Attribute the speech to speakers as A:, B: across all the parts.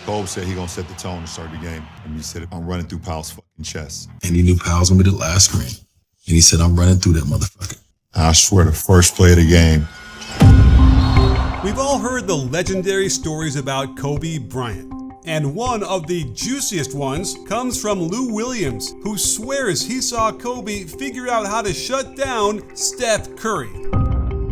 A: Kobe said he gonna set the tone to start the game. And he said, I'm running through Powell's fucking chest.
B: And he knew Powell's gonna be the last screen. And he said, I'm running through that motherfucker.
A: I swear the first play of the game.
C: We've all heard the legendary stories about Kobe Bryant. And one of the juiciest ones comes from Lou Williams, who swears he saw Kobe figure out how to shut down Steph Curry.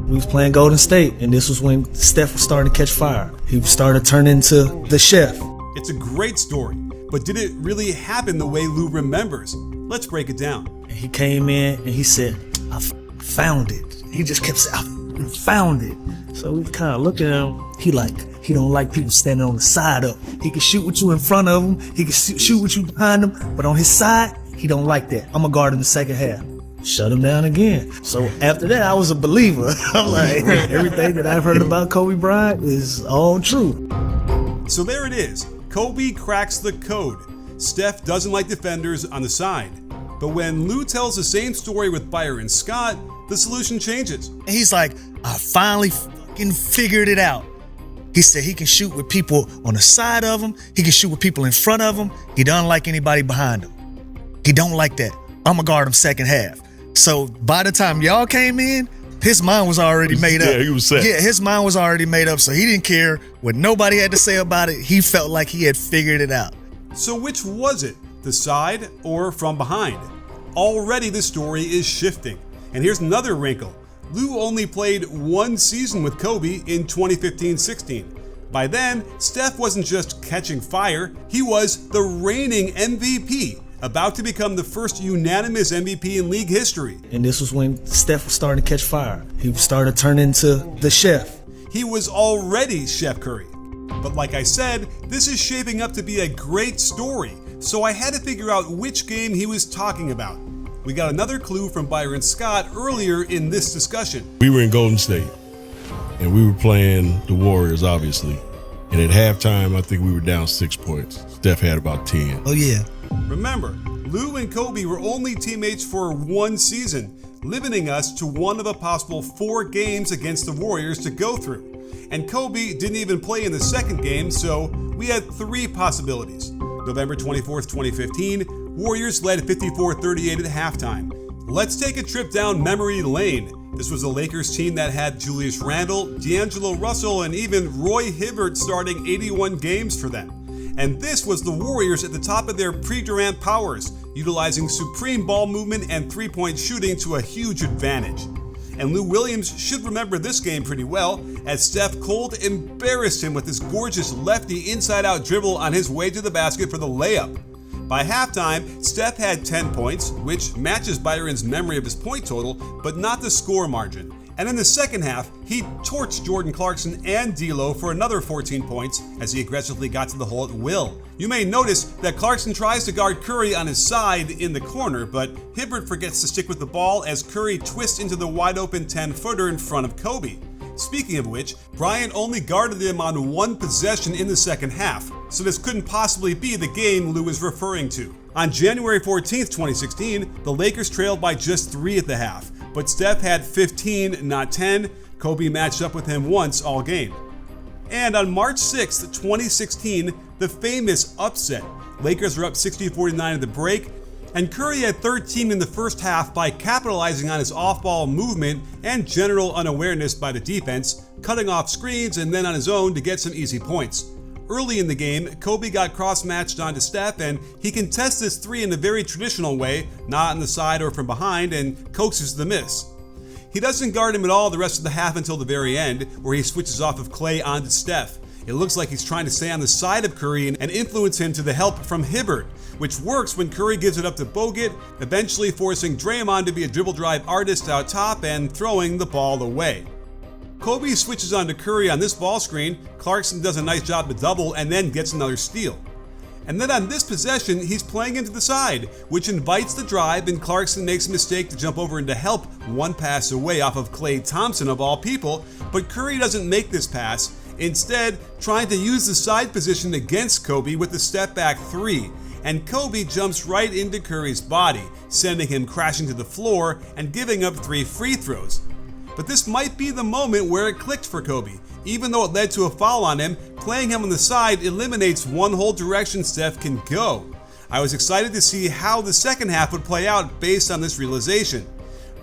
D: We was playing Golden State, and this was when Steph was starting to catch fire. He was starting to turn into the chef.
C: It's a great story, but did it really happen the way Lou remembers? Let's break it down.
D: And he came in and he said, I found it. He just kept saying, I found it. So we kind of look at him. He don't like people standing on the side of him. He can shoot with you in front of him. He can shoot with you behind him. But on his side, he don't like that. I'm going to guard in the second half. Shut him down again. So after that, I was a believer. I'm like, everything that I've heard about Kobe Bryant is all true.
C: So there it is. Kobe cracks the code. Steph doesn't like defenders on the side. But when Lou tells the same story with Byron Scott, the solution changes.
D: He's like, I finally fucking figured it out. He said he can shoot with people on the side of him. He can shoot with people in front of him. He doesn't like anybody behind him. He don't like that. I'm gonna guard him second half. So by the time y'all came in, his mind was already made up.
E: Yeah, he was set.
D: Yeah, his mind was already made up, so he didn't care what nobody had to say about it. He felt like he had figured it out.
C: So which was it? The side or from behind? Already the story is shifting. And here's another wrinkle. Lou only played one season with Kobe in 2015-16. By then, Steph wasn't just catching fire, he was the reigning MVP, about to become the first unanimous MVP in league history.
D: And this was when Steph was starting to catch fire. He was starting to turn into the chef.
C: He was already Chef Curry. But like I said, this is shaping up to be a great story, so I had to figure out which game he was talking about. We got another clue from Byron Scott earlier in this discussion.
E: We were in Golden State, and we were playing the Warriors, obviously. And at halftime, I think we were down 6 points. Steph had about 10.
D: Oh, yeah.
C: Remember, Lou and Kobe were only teammates for one season, limiting us to one of a possible 4 games against the Warriors to go through. And Kobe didn't even play in the second game, so we had 3 possibilities. November 24th, 2015, Warriors led 54-38 at halftime. Let's take a trip down memory lane. This was a Lakers team that had Julius Randle, D'Angelo Russell, and even Roy Hibbert starting 81 games for them. And this was the Warriors at the top of their pre-Durant powers, utilizing supreme ball movement and three-point shooting to a huge advantage. And Lou Williams should remember this game pretty well, as Steph Cold embarrassed him with his gorgeous lefty inside-out dribble on his way to the basket for the layup. By halftime, Steph had 10 points, which matches Byron's memory of his point total, but not the score margin. And in the second half, he torched Jordan Clarkson and D'Lo for another 14 points as he aggressively got to the hole at will. You may notice that Clarkson tries to guard Curry on his side in the corner, but Hibbert forgets to stick with the ball as Curry twists into the wide-open 10-footer in front of Kobe. Speaking of which, Bryant only guarded him on one possession in the second half, so this couldn't possibly be the game Lou is referring to. On January 14th, 2016, the Lakers trailed by just 3 at the half, but Steph had 15, not 10. Kobe matched up with him once all game. And on March 6th, 2016, the famous upset. Lakers were up 60-49 at the break, and Curry had 13 in the first half by capitalizing on his off-ball movement and general unawareness by the defense, cutting off screens and then on his own to get some easy points. Early in the game, Kobe got cross-matched onto Steph, and he contests this 3 in a very traditional way, not on the side or from behind, and coaxes the miss. He doesn't guard him at all the rest of the half until the very end, where he switches off of Klay onto Steph. It looks like he's trying to stay on the side of Curry and influence him to the help from Hibbert, which works when Curry gives it up to Bogut, eventually forcing Draymond to be a dribble drive artist out top and throwing the ball away. Kobe switches onto Curry on this ball screen, Clarkson does a nice job to double and then gets another steal. And then on this possession, he's playing into the side, which invites the drive, and Clarkson makes a mistake to jump over and to help one pass away off of Klay Thompson of all people, but Curry doesn't make this pass, instead trying to use the side position against Kobe with the step back 3, and Kobe jumps right into Curry's body, sending him crashing to the floor and giving up 3 free throws. But this might be the moment where it clicked for Kobe. Even though it led to a foul on him, playing him on the side eliminates one whole direction Steph can go. I was excited to see how the second half would play out based on this realization,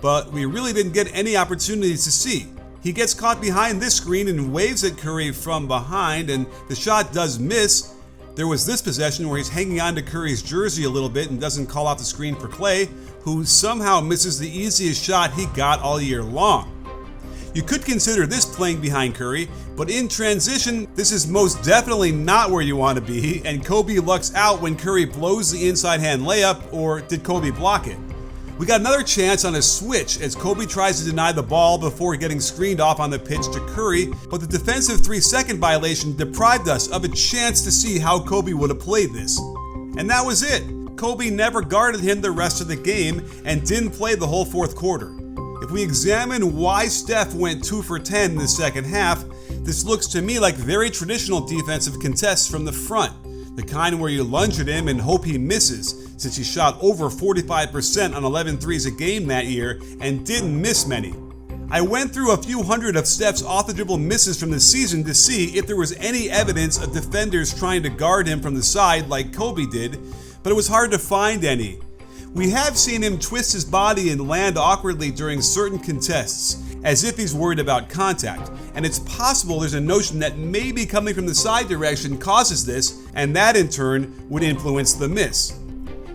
C: but we really didn't get any opportunities to see. He gets caught behind this screen and waves at Curry from behind, and the shot does miss. There was this possession where he's hanging on to Curry's jersey a little bit and doesn't call out the screen for Clay, who somehow misses the easiest shot he got all year long. You could consider this playing behind Curry, but in transition, this is most definitely not where you want to be, and Kobe lucks out when Curry blows the inside hand layup, or did Kobe block it? We got another chance on a switch as Kobe tries to deny the ball before getting screened off on the pitch to Curry, but the defensive 3-second violation deprived us of a chance to see how Kobe would have played this. And that was it. Kobe never guarded him the rest of the game and didn't play the whole fourth quarter. If we examine why Steph went 2 for 10 in the second half, this looks to me like very traditional defensive contests from the front. The kind where you lunge at him and hope he misses, since he shot over 45% on 11 threes a game that year and didn't miss many. I went through a few hundred of Steph's off-the-dribble misses from the season to see if there was any evidence of defenders trying to guard him from the side like Kobe did, but it was hard to find any. We have seen him twist his body and land awkwardly during certain contests, as if he's worried about contact, and it's possible there's a notion that maybe coming from the side direction causes this, and that in turn would influence the miss.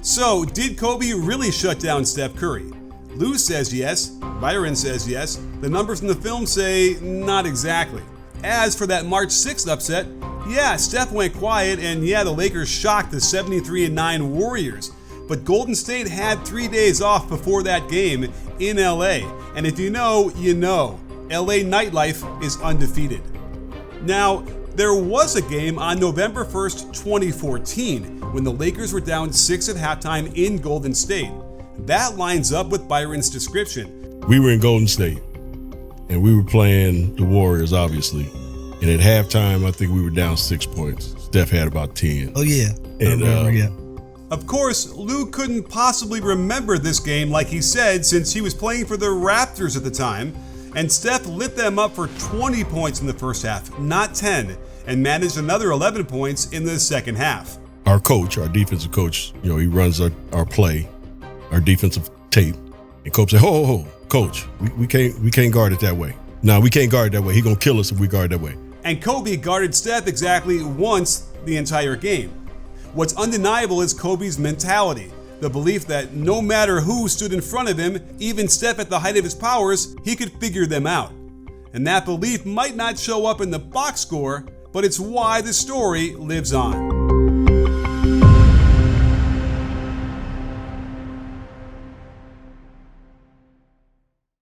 C: So, did Kobe really shut down Steph Curry? Lou says yes, Byron says yes, the numbers in the film say not exactly. As for that March 6th upset, yeah, Steph went quiet, and yeah, the Lakers shocked the 73-9 Warriors. But Golden State had 3 days off before that game in LA. And if you know, you know. LA nightlife is undefeated. Now, there was a game on November 1st, 2014, when the Lakers were down 6 at halftime in Golden State. That lines up with Byron's description.
E: We were in Golden State, and we were playing the Warriors, obviously. And at halftime, I think we were down 6 points. Steph had about 10.
D: Oh, yeah.
E: And,
D: yeah.
C: Of course, Lou couldn't possibly remember this game like he said since he was playing for the Raptors at the time, and Steph lit them up for 20 points in the first half, not 10, and managed another 11 points in the second half.
E: Our coach, our defensive coach, he runs our play, our defensive tape, and coach said, ho, coach, we can't guard it that way. No, we can't guard it that way. He's gonna kill us if we guard that way.
C: And Kobe guarded Steph exactly once the entire game. What's undeniable is Kobe's mentality, the belief that no matter who stood in front of him, even Steph at the height of his powers, he could figure them out. And that belief might not show up in the box score, but it's why the story lives on.